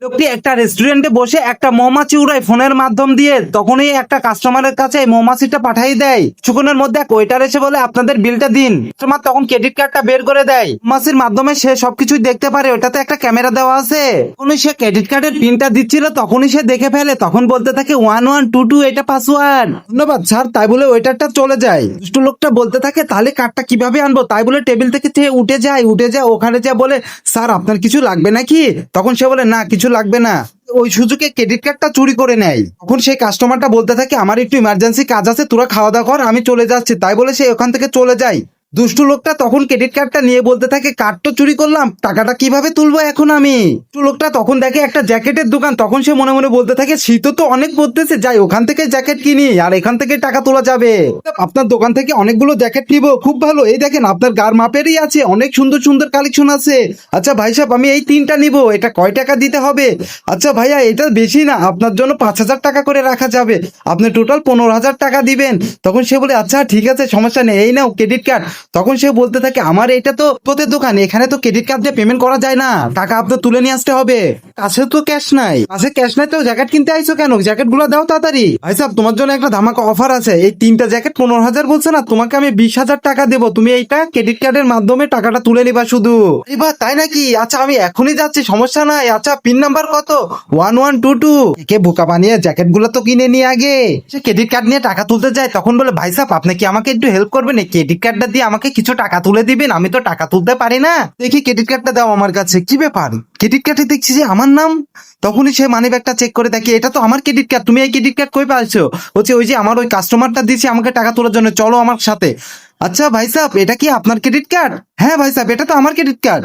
লোকটি একটা রেস্টুরেন্টে বসে একটা মৌমাছি উড়ায় ফোনের মাধ্যম দিয়ে, তখনই একটা কাস্টমারের কাছে এই মৌমাছিটা পাঠিয়ে দেয়। কিছুক্ষণের মধ্যে এক ওয়েটার এসে বলে আপনাদের বিলটা দিন। কাস্টমার তখন ক্রেডিট কার্ডটা বের করে দেয়। মৌমাছির মাধ্যমে সে সবকিছুই দেখতে পারে, ওটাতে একটা ক্যামেরা দেওয়া আছে। যখনই সে ক্রেডিট কার্ডের পিনটা দিচ্ছিল তখনই সে দেখে ফেলে, তখন বলতে থাকে 1122 এটা পাসওয়ার্ড। ধন্যবাদ স্যার, তাই বলে ওয়েটারটা চলে যায়। দুষ্টু লোকটা বলতে থাকে তাহলে কার্ডটা কিভাবে আনবো, তাই বলে টেবিল থেকে উঠে যায় ওখানে যা বলে স্যার আপনার কিছু লাগবে নাকি। তখন সে বলে না কিছু লাগবে না। ওই সুযোগে ক্রেডিট কার্ডটা চুরি করে নেয়। তখন সেই কাস্টমারটা বলতে থাকে আমার একটু ইমার্জেন্সি কাজ আছে, তোরা খাওয়া দাওয়া কর, আমি চলে যাচ্ছি। তাই বলে সে ওখান থেকে চলে যায়। দুষ্টু লোকটা তখন ক্রেডিট কার্ডটা নিয়ে বলতে থাকে কার্ড তো চুরি করলাম, টাকাটা কিভাবে তুলবো এখন আমি। দুষ্টু লোকটা তখন দেখে একটা জ্যাকেটের দোকান, তখন সে মনে মনে বলতে থাকে শীতও তো অনেক পড়তেছে, যাই ওখান থেকে জ্যাকেট কিনি আর এখান থেকে টাকা তোলা যাবে। আপনার দোকান থেকে অনেকগুলো জ্যাকেট নিবো, খুব ভালো, এই দেখেন আপনার গার মাপেরই আছে, অনেক সুন্দর সুন্দর কালেকশন আছে। আচ্ছা ভাই সাহেব আমি এই 3টা নিবো, এটা কয় টাকা দিতে হবে। আচ্ছা ভাইয়া এটা বেশি না, আপনার জন্য 5,000 টাকা করে রাখা যাবে, আপনি টোটাল 15,000 টাকা দিবেন। তখন সে বলে আচ্ছা ঠিক আছে সমস্যা নেই, এই নাও ক্রেডিট কার্ড। তখন সে বলতে থাকে আমার এটা তো তোদের দোকান, এখানে তো ক্রেডিট কার্ড দিয়ে পেমেন্ট করা যায় না, টাকা আপনার তুলে নিয়ে আসতে হবে। কাছে তো ক্যাশ নাই, কাছে ক্যাশ নাই তো জ্যাকেট কিনতে আইছো কেন, জ্যাকেট গুলো দাও তাড়াতাড়ি। ভাই সাহেব তোমার জন্য একটা ধামাকা অফার আছে, এই 3টা জ্যাকেট 15,000 বলছে না, তোমাকে আমি 20,000 টাকা দেবো, তুমি এইটা ক্রেডিট কার্ডের মাধ্যমে টাকাটা তুলে নিবা শুধু। এবার তাই নাকি, আচ্ছা আমি এখনই যাচ্ছি সমস্যা নাই। আচ্ছা পিন নাম্বার কত, 1122। কে বোকা বানিয়ে জ্যাকেট গুলো তো কিনে নিয়ে আগে সে ক্রেডিট কার্ড নিয়ে টাকা তুলতে যায়। তখন বলে ভাই সাহেব আপনি কি আমাকে একটু হেল্প করবেন, এই ক্রেডিট কার্ডটা দিয়ে আমাকে কিছু টাকা তুলে দিবেন, আমি তো টাকা তুলতে পারি না। দেখি ক্রেডিট কার্ডটা দাও আমার কাছে। কি ব্যাপার, ক্রেডিট কার্ডে দেখছি যে আমার নাম। তখনই সে মানি ব্যাগটা চেক করে দেখে এটা তো আমার ক্রেডিট কার্ড, তুমি এই ক্রেডিট কার্ড কই পাইছো। বলছে ওই যে আমার ওই কাস্টমারটা দিয়েছে আমাকে টাকা তোলার জন্য, চলো আমার সাথে। আচ্ছা ভাই সাহেব এটা কি আপনার ক্রেডিট কার্ড। হ্যাঁ ভাই সাহেব এটা তো আমার ক্রেডিট কার্ড।